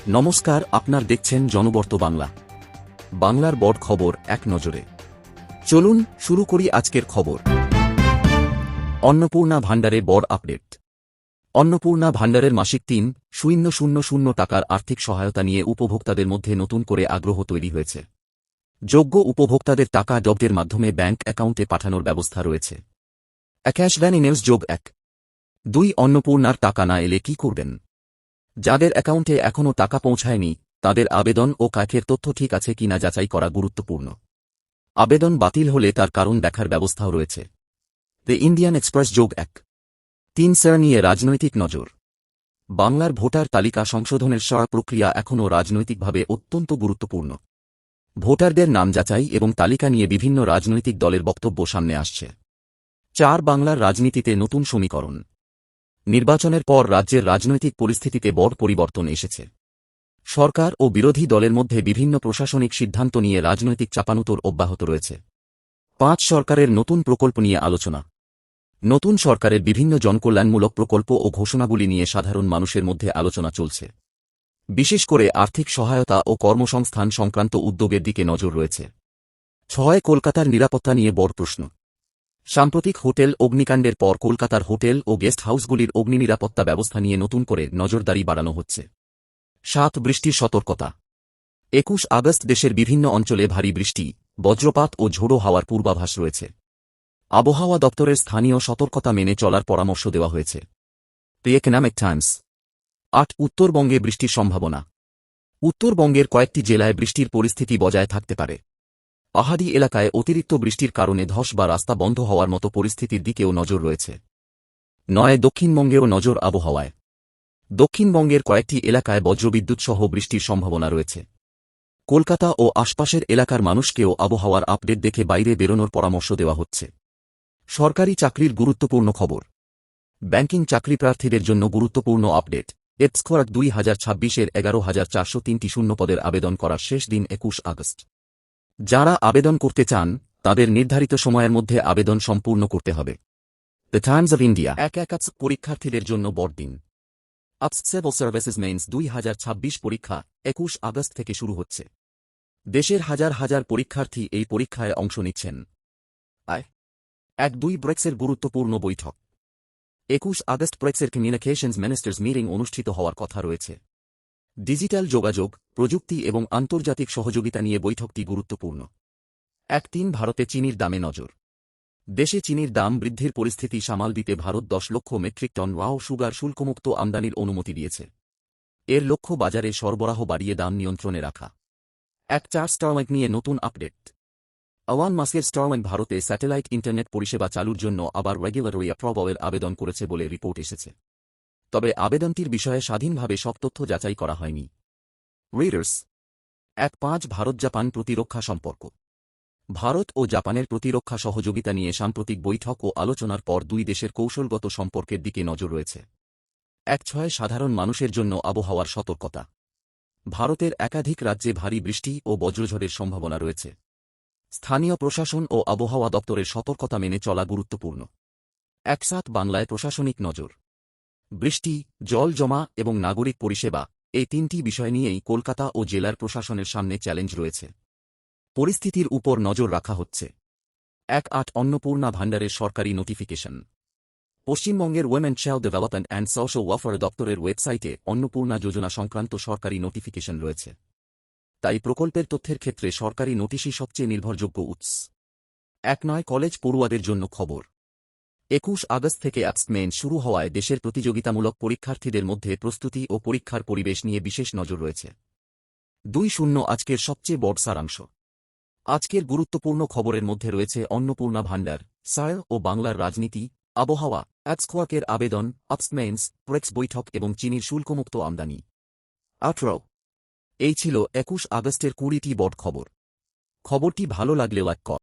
নমস্কার, আপনার দেখছেন জনবর্ত বাংলা। বাংলার বড় খবর এক নজরে। চলুন শুরু করি আজকের খবর। অন্নপূর্ণা ভাণ্ডারে বড় আপডেট। অন্নপূর্ণা ভাণ্ডারের মাসিক ৩,০০০ টাকার আর্থিক সহায়তা নিয়ে উপভোক্তাদের মধ্যে নতুন করে আগ্রহ তৈরি হয়েছে। যোগ্য উপভোক্তাদের টাকা ডবদের মাধ্যমে ব্যাংক অ্যাকাউন্টে পাঠানোর ব্যবস্থা রয়েছে। ক্যাশভ্যান ইনেলস যোগ ১-২ অন্নপূর্ণার টাকা না এলে কি করবেন? যাদের অ্যাকাউন্টে এখনও টাকা পৌঁছায়নি তাদের আবেদন ও কাকের তথ্য ঠিক আছে কিনা যাচাই করা গুরুত্বপূর্ণ। আবেদন বাতিল হলে তার কারণ দেখার ব্যবস্থাও রয়েছে। দ্য ইন্ডিয়ান এক্সপ্রেস যোগ ১-৩ স্যার নিয়ে রাজনৈতিক নজর। বাংলার ভোটার তালিকা সংশোধনের প্রক্রিয়া এখনও রাজনৈতিকভাবে অত্যন্ত গুরুত্বপূর্ণ। ভোটারদের নাম যাচাই এবং তালিকা নিয়ে বিভিন্ন রাজনৈতিক দলের বক্তব্য সামনে আসছে। বাংলার রাজনীতিতে নতুন সমীকরণ। নির্বাচনের পর রাজ্যের রাজনৈতিক পরিস্থিতিতে বড় পরিবর্তন এসেছে। সরকার ও বিরোধী দলের মধ্যে বিভিন্ন প্রশাসনিক সিদ্ধান্ত নিয়ে রাজনৈতিক চাপানুতোর অব্যাহত রয়েছে। সরকারের নতুন প্রকল্প নিয়ে আলোচনা। নতুন সরকারের বিভিন্ন জনকল্যাণমূলক প্রকল্প ও ঘোষণাগুলি নিয়ে সাধারণ মানুষের মধ্যে আলোচনা চলছে। বিশেষ করে আর্থিক সহায়তা ও কর্মসংস্থান সংক্রান্ত উদ্যোগের দিকে নজর রয়েছে। কলকাতার নিরাপত্তা নিয়ে বড় প্রশ্ন। সাম্প্রতিক হোটেল অগ্নিকাণ্ডের পর কলকাতার হোটেল ও গেস্ট হাউসগুলির অগ্নিনিরাপত্তা ব্যবস্থা নিয়ে নতুন করে নজরদারি বাড়ানো হচ্ছে। বৃষ্টির সতর্কতা। ২১ আগস্ট দেশের বিভিন্ন অঞ্চলে ভারী বৃষ্টি, বজ্রপাত ও ঝোড়ো হাওয়ার পূর্বাভাস রয়েছে। আবহাওয়া দপ্তরের স্থানীয় সতর্কতা মেনে চলার পরামর্শ দেওয়া হয়েছে। The economic Times. উত্তরবঙ্গে বৃষ্টির সম্ভাবনা। উত্তরবঙ্গের কয়েকটি জেলায় বৃষ্টির পরিস্থিতি বজায় থাকতে পারে। পাহাড়ি এলাকায় অতিরিক্ত বৃষ্টির কারণে ধস বা রাস্তা বন্ধ হওয়ার মতো পরিস্থিতির দিকেও নজর রয়েছে। দক্ষিণবঙ্গেও নজর আবহাওয়ায়। দক্ষিণবঙ্গের কয়েকটি এলাকায় বজ্রবিদ্যুৎ সহ বৃষ্টির সম্ভাবনা রয়েছে। কলকাতা ও আশপাশের এলাকার মানুষকেও আবহাওয়ার আপডেট দেখে বাইরে বেরোনোর পরামর্শ দেওয়া হচ্ছে। সরকারি চাকরির গুরুত্বপূর্ণ খবর। ব্যাংকিং চাকরিপ্রার্থীদের জন্য গুরুত্বপূর্ণ আপডেট। এপসকোয়ার ২০২৬-এর ১১,৪০৩টি শূন্যপদের আবেদন করার শেষ দিন ২১ আগস্ট। যারা আবেদন করতে চান তাদের নির্ধারিত সময়ের মধ্যে আবেদন সম্পূর্ণ করতে হবে। The Times of India. পরীক্ষার্থীদের জন্য বড় দিন। সিভিল সার্ভিসেস মেইনস ২০২৬ পরীক্ষা ২১ আগস্ট থেকে শুরু হচ্ছে। দেশের হাজার হাজার পরীক্ষার্থী এই পরীক্ষায় অংশ নিচ্ছেন। ১-২ ব্রেক্সের গুরুত্বপূর্ণ বৈঠক। ২১ আগস্ট ব্রেক্সের কমিউনিকেশনস মিনিস্টার্স মিটিং অনুষ্ঠিত হওয়ার কথা রয়েছে। ডিজিটাল যোগাযোগ, প্রযুক্তি এবং আন্তর্জাতিক সহযোগিতা নিয়ে বৈঠকটি গুরুত্বপূর্ণ। ১-৩ ভারতে চিনির দামে নজর। দেশে চিনির দাম বৃদ্ধির পরিস্থিতি সামাল দিতে ভারত ১০ লক্ষ মেট্রিক টন রাও সুগার শুল্কমুক্ত আমদানির অনুমতি দিয়েছে। এর লক্ষ্য বাজারে সরবরাহ বাড়িয়ে দাম নিয়ন্ত্রণে রাখা। ১-৪ স্টারলিংক নিয়ে নতুন আপডেট। ইলন মাস্কের স্টারলিংক ভারতে স্যাটেলাইট ইন্টারনেট পরিষেবা চালুর জন্য আবার রেগুলেটরি অ্যাপ্রুভালের আবেদন করেছে বলে রিপোর্ট এসেছে। তবে আবেদনটির বিষয়ে স্বাধীনভাবে সব তথ্য যাচাই করা হয়নি। রিডার্স। ১-৫ ভারত জাপান প্রতিরক্ষা সম্পর্ক। ভারত ও জাপানের প্রতিরক্ষা সহযোগিতা নিয়ে সাম্প্রতিক বৈঠক ও আলোচনার পর দুই দেশের কৌশলগত সম্পর্কের দিকে নজর রয়েছে। ১-৬ সাধারণ মানুষের জন্য আবহাওয়ার সতর্কতা। ভারতের একাধিক রাজ্যে ভারী বৃষ্টি ও বজ্রঝড়ের সম্ভাবনা রয়েছে। স্থানীয় প্রশাসন ও আবহাওয়া দপ্তরের সতর্কতা মেনে চলা গুরুত্বপূর্ণ। ১-৭ বাংলায় প্রশাসনিক নজর। বৃষ্টি, জল জমা এবং নাগরিক পরিষেবা এই তিনটি বিষয় নিয়েই কলকাতা ও জেলার প্রশাসনের সামনে চ্যালেঞ্জ রয়েছে। পরিস্থিতির উপর নজর রাখা হচ্ছে। ১-৮ অন্নপূর্ণা ভাণ্ডারের সরকারি নোটিফিকেশন। পশ্চিমবঙ্গের women child development and social welfare দপ্তরের ওয়েবসাইটে অন্নপূর্ণা যোজনা সংক্রান্ত সরকারি নোটিফিকেশন রয়েছে। তাই প্রকল্পের তথ্যের ক্ষেত্রে সরকারি নোটিশই সবচেয়ে নির্ভরযোগ্য উৎস। ১-৯ কলেজ পড়ুয়াদের জন্য খবর। ২১ আগস্ট থেকে মেইন শুরু হওয়ায় দেশের প্রতিযোগিতামূলক পরীক্ষার্থীদের মধ্যে প্রস্তুতি ও পরীক্ষার পরিবেশ নিয়ে বিশেষ নজর রয়েছে। ২-০ আজকের সবচেয়ে বড় সারাংশ। আজকের গুরুত্বপূর্ণ খবরের মধ্যে রয়েছে অন্নপূর্ণা ভাণ্ডার, সার ও বাংলার রাজনীতি, আবহাওয়া, এপসকোয়াকের আবেদন, মেইনস, ব্রেক্স বৈঠক এবং চিনির শুল্কমুক্ত আমদানি। ১৮ এই ছিল ২১ আগস্টের ২০টি বড় খবর। খবরটি ভালো লাগলে লাইক কর।